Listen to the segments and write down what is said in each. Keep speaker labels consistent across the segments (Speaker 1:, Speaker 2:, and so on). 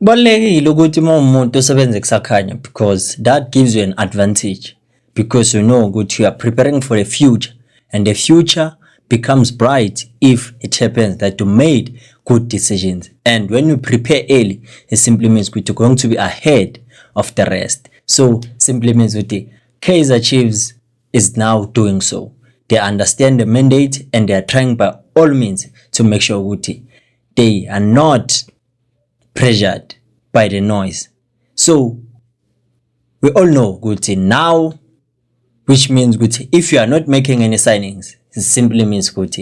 Speaker 1: Kubalulekile ukuthi uma umuntu osebenza kusakhanya because that gives you an advantage because you know ukuthi you are preparing for the future and the future becomes bright if it happens that you made good decisions. And when you prepare early, it simply means that you're going to be ahead of the rest. So simply means that the KAIZER Chiefs is now doing so. They understand the mandate and they are trying by all means to make sure that they are not pressured by the noise. So we all know good now, which means good if you are not making any signings, it simply means good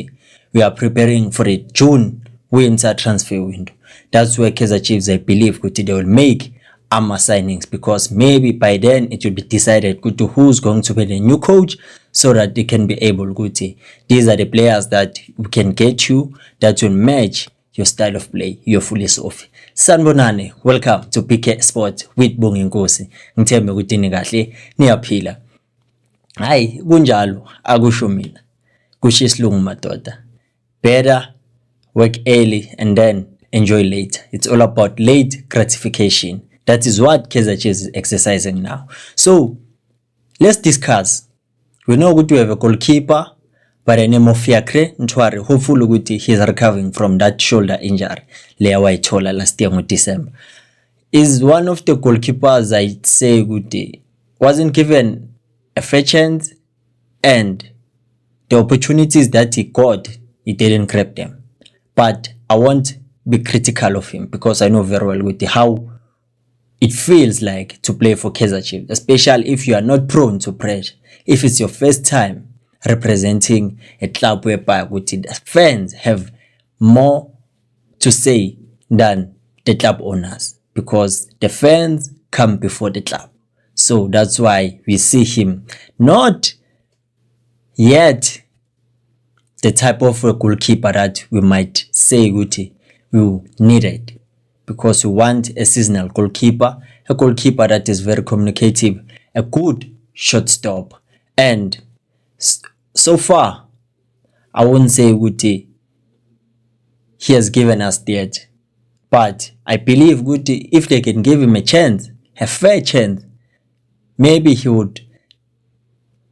Speaker 1: we are preparing for a June winter transfer window. That's where KAIZER Chiefs, I believe, good they will make signings because maybe by then it will be decided good who's going to be the new coach so that they can be able good. These are the players that we can get you that will match your style of play, your fully soft. Sanibonani, welcome to PK Sport with Bongi Nkosi. Ngithembe ukuthi ni kahle niyaphila. Hayi kunjalo akusho mina. Kusho isilungu madoda. Better work early and then enjoy later. It's all about late gratification. That is what KAIZER Chiefs is exercising now. So let's discuss. We know that we have a goalkeeper by the name of Ntwari. Hopefully he is recovering from that shoulder injury leya wayithola last year in December. Is one of the goalkeepers I'd say good wasn't given a fair chance, and the opportunities that he got, he didn't grab them. But I won't be critical of him because I know very well with how it feels like to play for KAIZER Chiefs, especially if you are not prone to pressure. If it's your first time representing a club whereby the fans have more to say than the club owners because the fans come before the club. So that's why we see him not yet the type of a goalkeeper that we might say we needed, because we want a seasonal goalkeeper, a goalkeeper that is very communicative, a good shortstop. And so far, I wouldn't say he has given us that. But I believe if they can give him a chance, a fair chance, maybe he would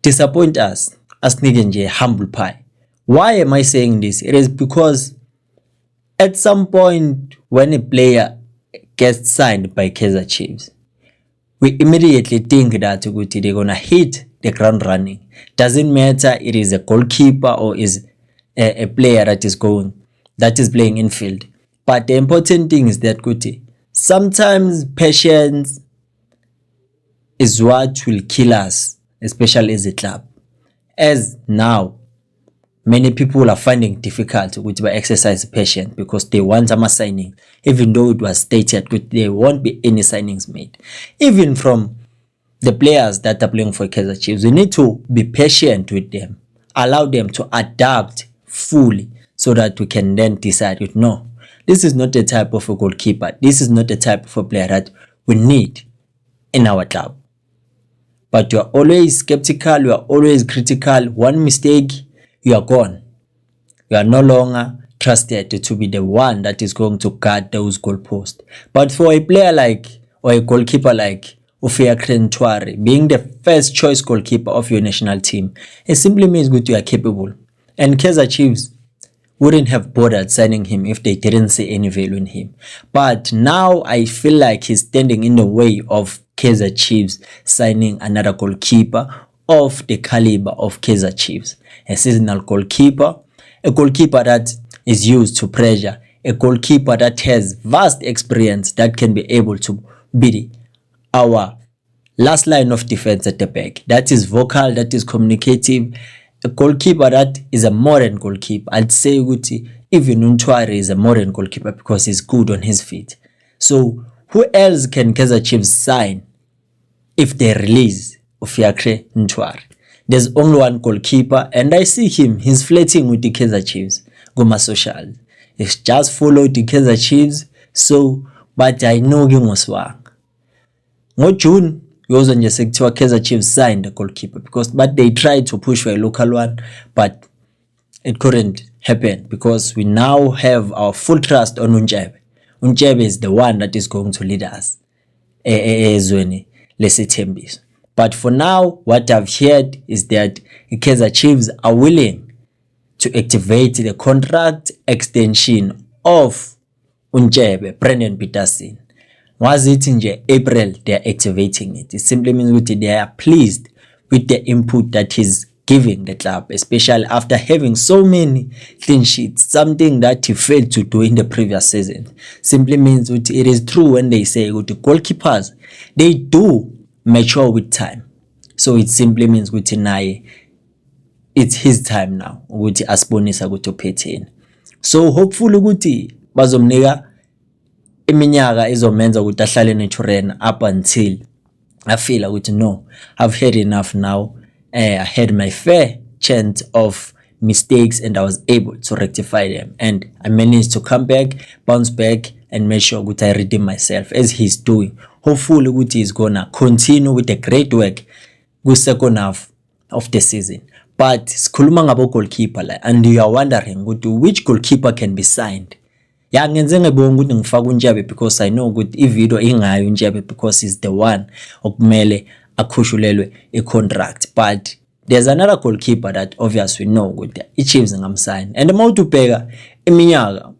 Speaker 1: disappoint us as a humble pie. Why am I saying this? It is because at some point when a player gets signed by KAIZER Chiefs, we immediately think that they're gonna hit the ground running. Doesn't matter it is a goalkeeper or is a player that is playing infield. But the important thing is that sometimes patience is what will kill us, especially as a club. As now, many people are finding difficult to exercise patience because they want some signing, even though it was stated there won't be any signings made. Even from the players that are playing for KAIZER Chiefs, we need to be patient with them, allow them to adapt fully so that we can then decide, no, this is not the type of a goalkeeper, this is not the type of a player that we need in our club. But you are always skeptical, you are always critical. One mistake, you are gone. You are no longer trusted to be the one that is going to guard those goalposts. But for a player or a goalkeeper like Ntwari, being the first choice goalkeeper of your national team, it simply means you are capable. And KAIZER Chiefs wouldn't have bothered signing him if they didn't see any value in him. But now I feel like he's standing in the way of KAIZER Chiefs signing another goalkeeper of the caliber of KAIZER Chiefs. A seasonal goalkeeper, a goalkeeper that is used to pressure, a goalkeeper that has vast experience that can be able to be our last line of defense at the back. That is vocal, that is communicative. A goalkeeper that is a modern goalkeeper. I'd say even Ntwari is a modern goalkeeper because he's good on his feet. So who else can KAIZER Chiefs sign if they release Ntwari? There's only one goalkeeper, and I see him. He's flirting with the KAIZER Chiefs. Goma social. He's just followed the KAIZER Chiefs. So, but I know he was wrong. No June, we also just KAIZER Chiefs signed the goalkeeper but they tried to push for a local one, but it couldn't happen because we now have our full trust on Unjabe. Ntshebe is the one that is going to lead us ezweni lesithembiso. But for now, what I've heard is that KAIZER Chiefs are willing to activate the contract extension of Ntshebe, Brandon Peterson. Was it in April they are activating it? It simply means that they are pleased with the input that he's giving the club, especially after having so many clean sheets, something that he failed to do in the previous season. Simply means that it is true when they say that the goalkeepers, they do mature with time. So it simply means that it's his time now ukuthi asibonisa ukuthi uphetheni. So hopefully ukuthi bazomnika iminyaka izomenza ukuthi ahlale neTurin up until I feel ukuthi no, I've had enough now. I had my fair chance of mistakes and I was able to rectify them, and I managed to come back, bounce back, and make sure that I redeem myself as he's doing. Hopefully that he's gonna continue with the great work with second half of the season. But sikhuluma ngabo goalkeeper la, and you are wondering which goalkeeper can be signed. Yeah, ngenze ngebonga ukuthi ngifaka uNtshebe because I know ukuthi ivideo ingayo uNtshebe because he's the one okumele akhushulelwe i-contract. But there's another goalkeeper that obviously we know ukuthi i-Chiefs ngamsign, and mawuthi ubheka iminyaka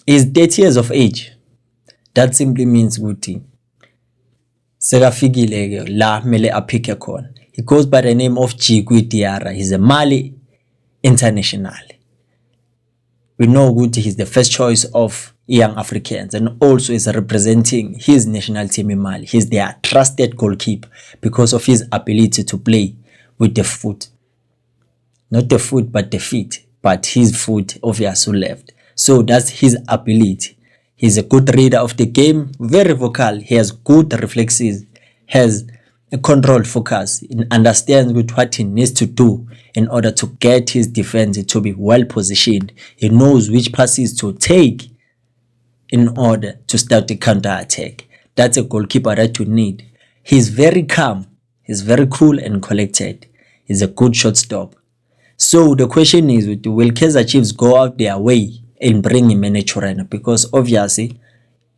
Speaker 1: is 30 years of age. That simply means ukuthi sekafikile ke la mele aphike khona. He goes by the name of Djigui Diara. He's a Mali international. We know that he's the first choice of young Africans and also is representing his national team in Mali. He's their trusted goalkeeper because of his ability to play with the foot. Not the foot, but the feet. But his foot obviously left. So that's his ability. He's a good reader of the game, very vocal. He has good reflexes, has a controlled focus, understands what he needs to do in order to get his defense to be well positioned. He knows which passes to take in order to start the counter attack. That's a goalkeeper that you need. He's very calm, he's very cool and collected. He's a good shortstop. So the question is, will KAIZER Chiefs go out their way and bring him in a Turin? Because obviously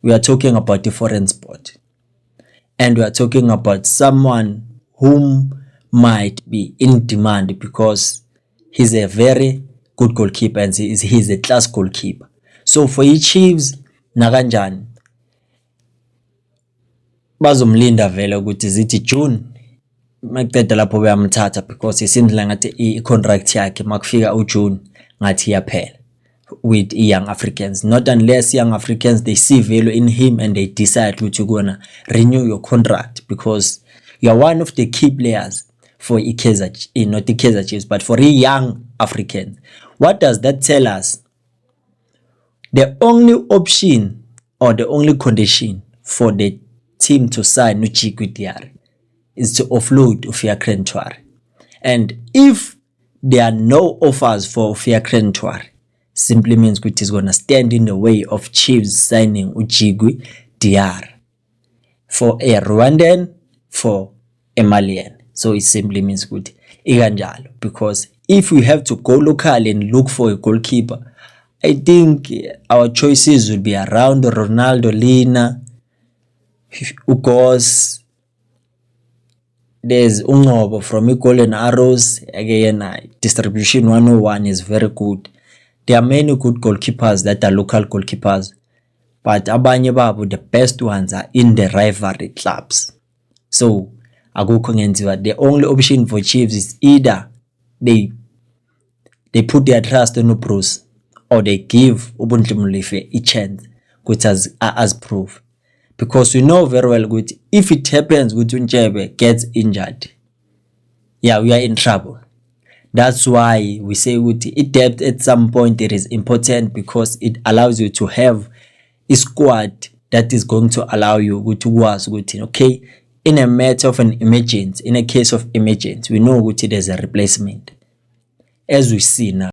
Speaker 1: we are talking about a foreign sport. And we are talking about someone whom might be in demand because he's a very good goalkeeper and he's a class goalkeeper. So for Chiefs, nakanjani bazomlinda vele ukuthi zithi June makuqeda lapho bayamthatha because isindla ngathi i-contract yakhe makufika uJune ngathi iyaphela with young Africans. Not unless young Africans they see value in him and they decide to gonna renew your contract, because you are one of the key players for KAIZER, not the KAIZER Chiefs, but for young Africans. What does that tell us? The only option or the only condition for the team to sign Djigui Diara is to offload Ntwari. And if there are no offers for Ntwari, simply means it is going to stand in the way of Chiefs signing Djigui Diara for a Rwandan, for a Malian. So it simply means good ikanjalo, because if we have to go local and look for a goalkeeper, I think our choices will be around Ronaldo, Lina, Ugos. There's Ungobo from Golden Arrows. Again, distribution 101 is very good. There are many good goalkeepers that are local goalkeepers, but abanye babo, the best ones are in the rivalry clubs. So the only option for Chiefs is either they put their trust on Bruce, or they give Ubuntu Mulife a chance, which as proof. Because we know very well good, if it happens Ntshebe gets injured, yeah, we are in trouble. That's why we say it depth at some point it is important, because it allows you to have a squad that is going to allow you to was okay, in a matter of an emergency, in a case of emergency, we know there's a replacement, as we see now.